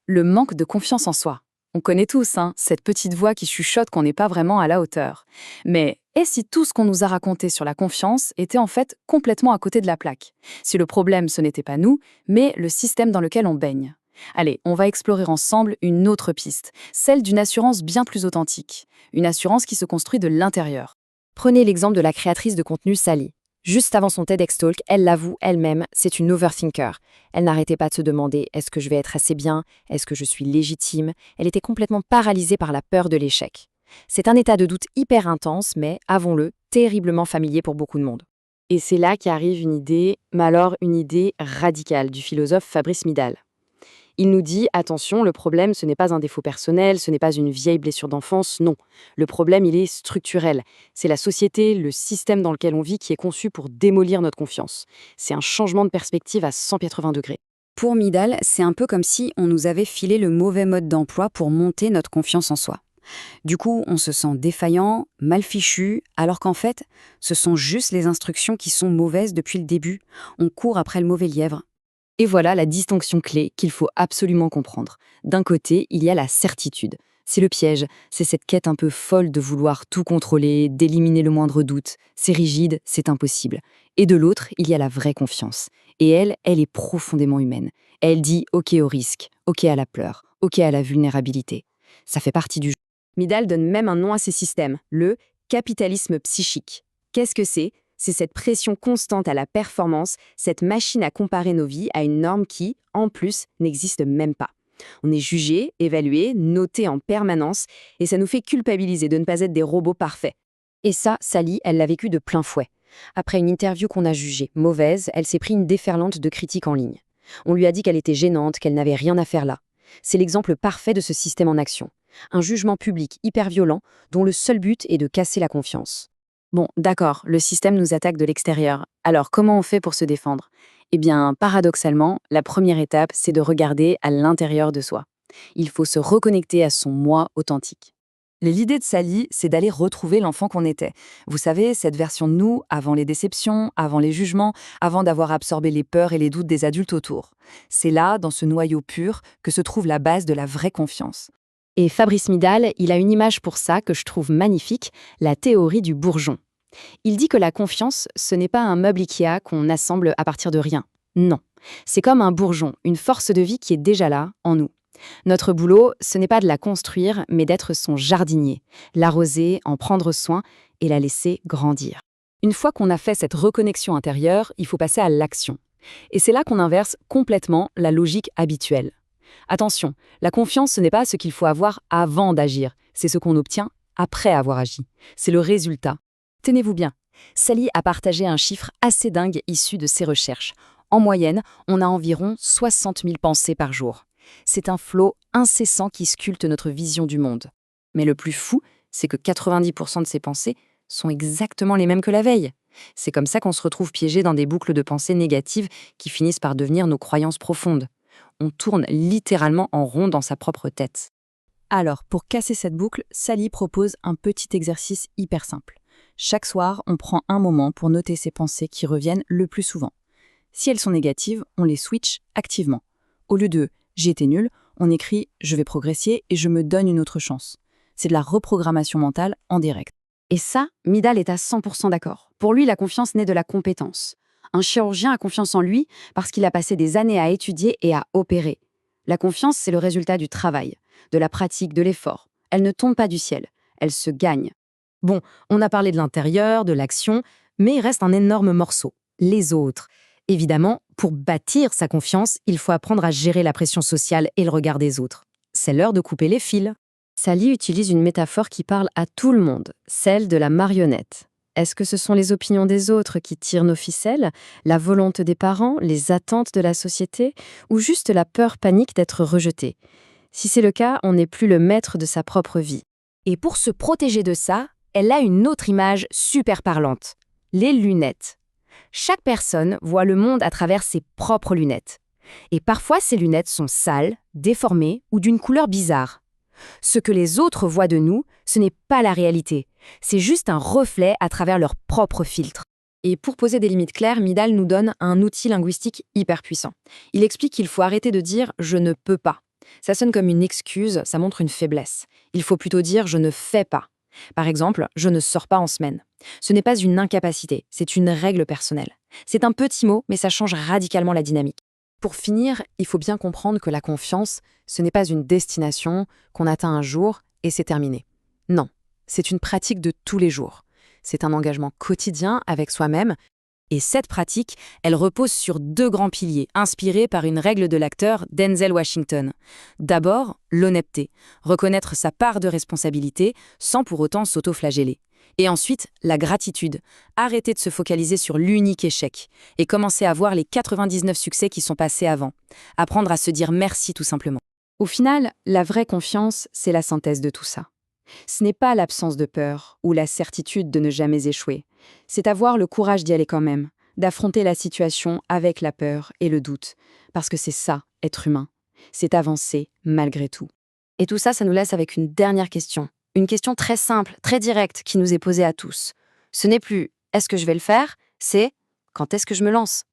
Le manque de confiance en soi. On connaît tous, hein, cette petite voix qui chuchote qu'on n'est pas vraiment à la hauteur. Mais et si tout ce qu'on nous a raconté sur la confiance était en fait complètement à côté de la plaque? Si le problème, ce n'était pas nous, mais le système dans lequel on baigne. Allez, on va explorer ensemble une autre piste, celle d'une assurance bien plus authentique. Une assurance qui se construit de l'intérieur. Prenez l'exemple de la créatrice de contenu Sally. Juste avant son TEDx Talk, elle l'avoue elle-même, c'est une overthinker. Elle n'arrêtait pas de se demander « est-ce que je vais être assez bien? Est-ce que je suis légitime ?» Elle était complètement paralysée par la peur de l'échec. C'est un état de doute hyper intense, mais, avouons-le, terriblement familier pour beaucoup de monde. Et c'est là qu'arrive une idée, mais alors une idée radicale du philosophe Fabrice Midal. Il nous dit, attention, le problème, ce n'est pas un défaut personnel, ce n'est pas une vieille blessure d'enfance, non. Le problème, il est structurel. C'est la société, le système dans lequel on vit qui est conçu pour démolir notre confiance. C'est un changement de perspective à 180 degrés. Pour Midal, c'est un peu comme si on nous avait filé le mauvais mode d'emploi pour monter notre confiance en soi. Du coup, on se sent défaillant, mal fichu, alors qu'en fait, ce sont juste les instructions qui sont mauvaises depuis le début. On court après le mauvais lièvre. Et voilà la distinction clé qu'il faut absolument comprendre. D'un côté, il y a la certitude. C'est le piège, c'est cette quête un peu folle de vouloir tout contrôler, d'éliminer le moindre doute. C'est rigide, c'est impossible. Et de l'autre, il y a la vraie confiance. Et elle est profondément humaine. Elle dit OK au risque, OK à la peur, OK à la vulnérabilité. Ça fait partie du jeu. Midal donne même un nom à ces systèmes, le capitalisme psychique. Qu'est-ce que c'est ? C'est cette pression constante à la performance, cette machine à comparer nos vies à une norme qui, en plus, n'existe même pas. On est jugé, évalué, noté en permanence, et ça nous fait culpabiliser de ne pas être des robots parfaits. Et ça, Sally, elle l'a vécu de plein fouet. Après une interview qu'on a jugée mauvaise, elle s'est pris une déferlante de critiques en ligne. On lui a dit qu'elle était gênante, qu'elle n'avait rien à faire là. C'est l'exemple parfait de ce système en action. Un jugement public hyper violent, dont le seul but est de casser la confiance. Bon, d'accord, le système nous attaque de l'extérieur. Alors, comment on fait pour se défendre? Eh bien, paradoxalement, la première étape, c'est de regarder à l'intérieur de soi. Il faut se reconnecter à son moi authentique. L'idée de Sally, c'est d'aller retrouver l'enfant qu'on était. Vous savez, cette version de nous, avant les déceptions, avant les jugements, avant d'avoir absorbé les peurs et les doutes des adultes autour. C'est là, dans ce noyau pur, que se trouve la base de la vraie confiance. Et Fabrice Midal, il a une image pour ça que je trouve magnifique, la théorie du bourgeon. Il dit que la confiance, ce n'est pas un meuble Ikea qu'on assemble à partir de rien. Non, c'est comme un bourgeon, une force de vie qui est déjà là, en nous. Notre boulot, ce n'est pas de la construire, mais d'être son jardinier, l'arroser, en prendre soin et la laisser grandir. Une fois qu'on a fait cette reconnexion intérieure, il faut passer à l'action. Et c'est là qu'on inverse complètement la logique habituelle. Attention, la confiance, ce n'est pas ce qu'il faut avoir avant d'agir, c'est ce qu'on obtient après avoir agi. C'est le résultat. Tenez-vous bien, Sally a partagé un chiffre assez dingue issu de ses recherches. En moyenne, on a environ 60 000 pensées par jour. C'est un flot incessant qui sculpte notre vision du monde. Mais le plus fou, c'est que 90% de ces pensées sont exactement les mêmes que la veille. C'est comme ça qu'on se retrouve piégé dans des boucles de pensées négatives qui finissent par devenir nos croyances profondes. On tourne littéralement en rond dans sa propre tête. Alors, pour casser cette boucle, Sally propose un petit exercice hyper simple. Chaque soir, on prend un moment pour noter ces pensées qui reviennent le plus souvent. Si elles sont négatives, on les switch activement. Au lieu de « j'ai été nul », on écrit « je vais progresser et je me donne une autre chance ». C'est de la reprogrammation mentale en direct. Et ça, Midal est à 100% d'accord. Pour lui, la confiance naît de la compétence. Un chirurgien a confiance en lui parce qu'il a passé des années à étudier et à opérer. La confiance, c'est le résultat du travail, de la pratique, de l'effort. Elle ne tombe pas du ciel, elle se gagne. Bon, on a parlé de l'intérieur, de l'action, mais il reste un énorme morceau, les autres. Évidemment, pour bâtir sa confiance, il faut apprendre à gérer la pression sociale et le regard des autres. C'est l'heure de couper les fils. Sally utilise une métaphore qui parle à tout le monde, celle de la marionnette. Est-ce que ce sont les opinions des autres qui tirent nos ficelles, la volonté des parents, les attentes de la société, ou juste la peur panique d'être rejeté? Si c'est le cas, on n'est plus le maître de sa propre vie. Et pour se protéger de ça, elle a une autre image super parlante, les lunettes. Chaque personne voit le monde à travers ses propres lunettes. Et parfois, ces lunettes sont sales, déformées ou d'une couleur bizarre. Ce que les autres voient de nous, ce n'est pas la réalité. C'est juste un reflet à travers leur propre filtre. Et pour poser des limites claires, Midal nous donne un outil linguistique hyper puissant. Il explique qu'il faut arrêter de dire « je ne peux pas ». Ça sonne comme une excuse, ça montre une faiblesse. Il faut plutôt dire « je ne fais pas ». Par exemple, je ne sors pas en semaine. Ce n'est pas une incapacité, c'est une règle personnelle. C'est un petit mot, mais ça change radicalement la dynamique. Pour finir, il faut bien comprendre que la confiance, ce n'est pas une destination qu'on atteint un jour et c'est terminé. Non, c'est une pratique de tous les jours. C'est un engagement quotidien avec soi-même. Et cette pratique, elle repose sur 2 grands piliers, inspirés par une règle de l'acteur Denzel Washington. D'abord, l'honnêteté, reconnaître sa part de responsabilité sans pour autant s'auto-flageller. Et ensuite, la gratitude, arrêter de se focaliser sur l'unique échec et commencer à voir les 99 succès qui sont passés avant. Apprendre à se dire merci tout simplement. Au final, la vraie confiance, c'est la synthèse de tout ça. Ce n'est pas l'absence de peur ou la certitude de ne jamais échouer. C'est avoir le courage d'y aller quand même, d'affronter la situation avec la peur et le doute. Parce que c'est ça, être humain. C'est avancer malgré tout. Et tout ça, ça nous laisse avec une dernière question. Une question très simple, très directe, qui nous est posée à tous. Ce n'est plus « est-ce que je vais le faire ?», c'est « quand est-ce que je me lance ?»